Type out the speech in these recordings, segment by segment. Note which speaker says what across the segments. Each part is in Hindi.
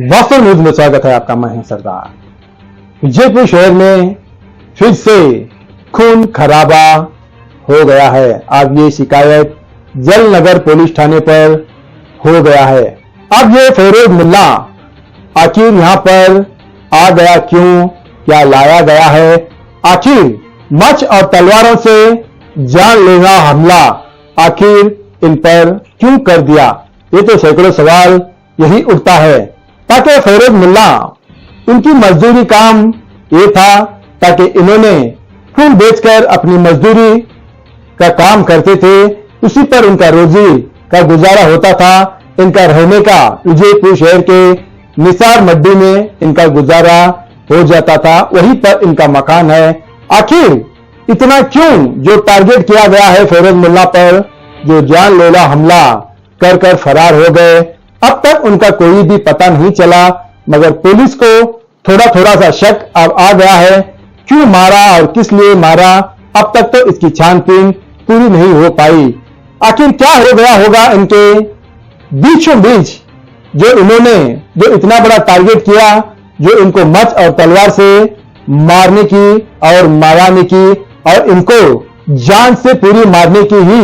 Speaker 1: वास्तव न्यूज में स्वागत है आपका। मैं हूं सरदार। विजयपुर शहर में फिर से खून खराबा हो गया है। अब ये शिकायत जलनगर पुलिस थाने पर हो गया है। अब ये फेरोज मुल्ला आखिर यहां पर आ गया क्यों, क्या लाया गया है, आखिर मच और तलवारों से जानलेवा हमला आखिर इन पर क्यों कर दिया, ये तो सैकड़ों सवाल यही उठता है। ताकि फेरोज मुल्ला उनकी मजदूरी काम ये था ताकि इन्होंने खून बेचकर अपनी मजदूरी का काम करते थे, उसी पर उनका रोजी का गुजारा होता था। इनका रहने का विजयपुर शहर के निसार मड्डी में इनका गुजारा हो जाता था, वहीं पर इनका मकान है। आखिर इतना क्यों जो टारगेट किया गया है फेरोज मुल्ला पर, जो जानलेवा हमला कर कर फरार हो गए। अब तक उनका कोई भी पता नहीं चला, मगर पुलिस को थोड़ा थोड़ा सा शक अब आ गया है। क्यों मारा और किस लिए मारा, अब तक तो इसकी छानबीन पूरी नहीं हो पाई। आखिर क्या हो गया होगा इनके बीचों बीच जो इन्होंने जो इतना बड़ा टारगेट किया, जो इनको मच और तलवार से मारने की और मराने की और इनको जान से पूरी मारने की ही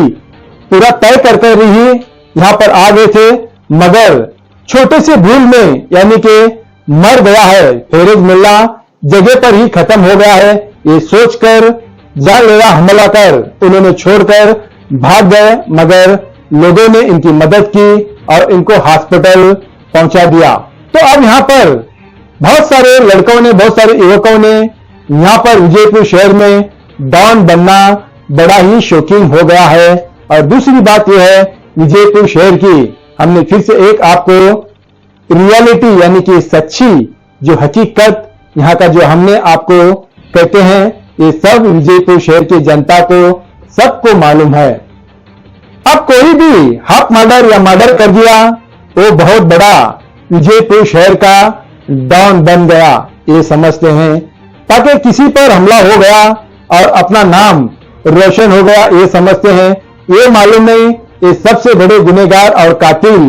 Speaker 1: पूरा तय कर ही यहां पर आ गए थे। मगर छोटे से भूल में यानी कि मर गया है फेरोज मुल्ला, जगह पर ही खत्म हो गया है, ये सोचकर जानलेवा हमला कर उन्होंने छोड़कर भाग गए। मगर लोगों ने इनकी मदद की और इनको हॉस्पिटल पहुंचा दिया। तो अब यहां पर बहुत सारे लड़कों ने, बहुत सारे युवकों ने यहां पर विजयपुर शहर में डॉन बनना बड़ा ही शौकीन हो गया है। और दूसरी बात यह है विजयपुर शहर की, हमने फिर से एक आपको रियलिटी यानी कि सच्ची जो हकीकत यहां का जो हमने आपको कहते हैं, ये सब विजयपुर शहर की जनता को सबको मालूम है। अब कोई भी हाफ मर्डर या मर्डर कर दिया वो बहुत बड़ा विजयपुर शहर का डॉन बन गया, ये समझते हैं। ताकि किसी पर हमला हो गया और अपना नाम रोशन हो गया, ये समझते हैं। ये मालूम नहीं ये सबसे बड़े गुनहगार और कातिल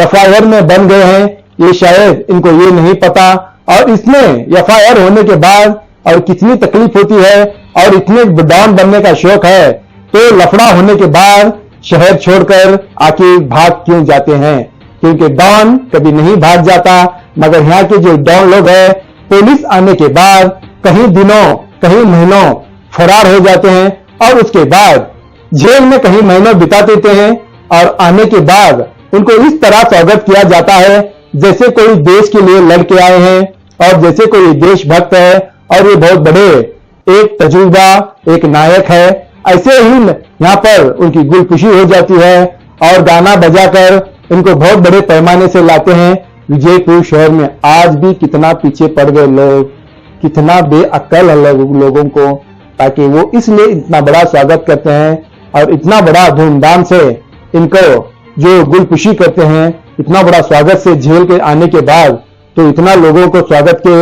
Speaker 1: एफआईआर में बन गए हैं, ये शायद इनको ये नहीं पता। और इसमें एफआईआर होने के बाद और कितनी तकलीफ होती है और इतने डॉन बनने का शौक है, तो लफड़ा होने के बाद शहर छोड़कर आखिर भाग क्यों जाते हैं, क्योंकि डॉन कभी नहीं भाग जाता। मगर यहाँ के जो डॉन लोग हैं पुलिस आने के बाद कहीं दिनों कहीं महीनों फरार हो जाते हैं और उसके बाद जेल में कहीं महीनों बिता देते हैं। और आने के बाद उनको इस तरह स्वागत किया जाता है जैसे कोई देश के लिए लड़के आए हैं और जैसे कोई देशभक्त है और ये बहुत बड़े एक तजुर्बा एक नायक है। ऐसे ही यहाँ पर उनकी गुलखुशी हो जाती है और गाना बजाकर इनको बहुत बड़े पैमाने से लाते हैं। विजयपुर शहर में आज भी कितना पीछे पड़ गए लोग, कितना बेअक्ल है लोगों को, ताकि वो इसलिए इतना बड़ा स्वागत करते हैं और इतना बड़ा धूमधाम से इनको जो गुलखुशी करते हैं। इतना बड़ा स्वागत से जेल के आने के बाद तो इतना लोगों को स्वागत के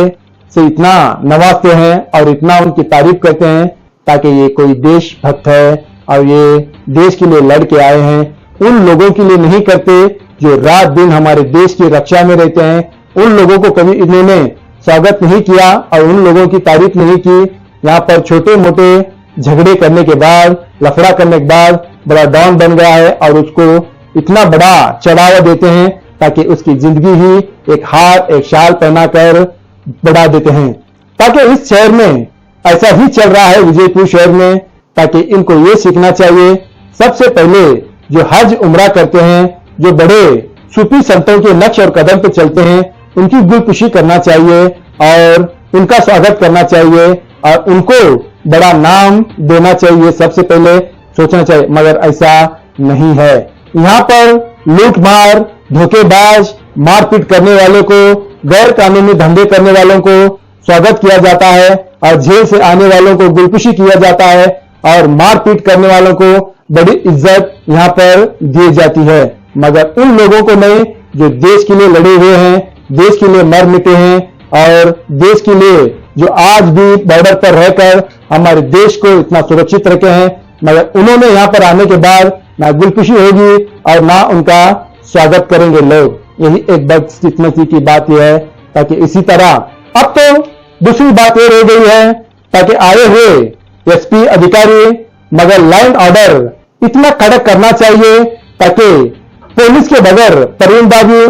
Speaker 1: से इतना नवाजते हैं और इतना उनकी तारीफ करते हैं, ताकि ये कोई देशभक्त है और ये देश के लिए लड़ के आए हैं। उन लोगों के लिए नहीं करते जो रात दिन हमारे देश की रक्षा में रहते हैं। उन लोगों को कभी इन्होंने स्वागत नहीं किया और उन लोगों की तारीफ नहीं की। यहाँ पर छोटे मोटे झगड़े करने के बाद, लफड़ा करने के बाद बड़ा डॉन बन गया है और उसको इतना बड़ा चढ़ावा देते हैं ताकि उसकी जिंदगी ही एक हार एक शाल पहनाकर बढ़ा देते हैं। ताकि इस शहर में ऐसा ही चल रहा है विजयपुर शहर में, ताकि इनको ये सीखना चाहिए। सबसे पहले जो हज उम्रा करते हैं, जो बड़े सूफी संतों के नक्श और कदम पे चलते हैं, उनकी गुलखुशी करना चाहिए और उनका स्वागत करना चाहिए और उनको बड़ा नाम देना चाहिए, सबसे पहले सोचना चाहिए। मगर ऐसा नहीं है। यहाँ पर लूटमार, धोखेबाज, मारपीट करने वालों को, गैर कानूनी धंधे करने वालों को स्वागत किया जाता है और जेल से आने वालों को गुलखुशी किया जाता है और मारपीट करने वालों को बड़ी इज्जत यहाँ पर दी जाती है। मगर उन लोगों को नहीं जो देश के लिए लड़े हुए हैं, देश के लिए मर मिटे हैं और देश के लिए जो आज भी बॉर्डर पर रहकर हमारे देश को इतना सुरक्षित रखे हैं। मगर उन्होंने यहाँ पर आने के बाद ना गुलखुशी होगी और ना उनका स्वागत करेंगे लोग। यही एक बदकिस्मती की बात यह है। ताकि इसी तरह अब तो दूसरी बात यह रह गई है ताकि आए हुए एसपी अधिकारी मगर लाइन ऑर्डर इतना कड़क करना चाहिए ताकि पुलिस के बगैर परिंदाजी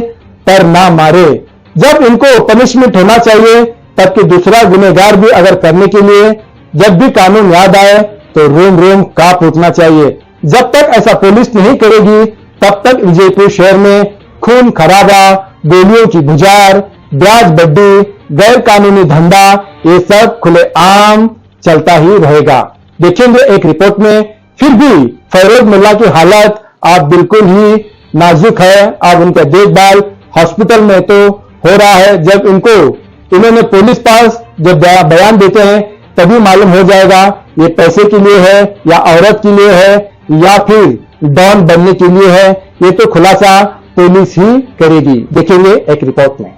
Speaker 1: पर ना मारे। जब इनको पनिशमेंट होना चाहिए तब कि दूसरा गुनहगार भी अगर करने के लिए जब भी कानून याद आए तो रोम रोम कांप उठना चाहिए। जब तक ऐसा पुलिस नहीं करेगी तब तक विजयपुर शहर में खून खराबा, गोलियों की बुझार, ब्याज बड्डी, गैर कानूनी धंधा ये सब खुलेआम चलता ही रहेगा। देखेंगे एक रिपोर्ट में। फिर भी फैरोज मुल्ला की हालत आप बिल्कुल ही नाजुक है। अब उनका देखभाल हॉस्पिटल में तो हो रहा है। जब इन्होंने पुलिस पास जब बयान देते हैं तभी मालूम हो जाएगा ये पैसे के लिए है या औरत के लिए है या फिर डॉन बनने के लिए है। ये तो खुलासा पुलिस ही करेगी। देखेंगे एक रिपोर्ट में।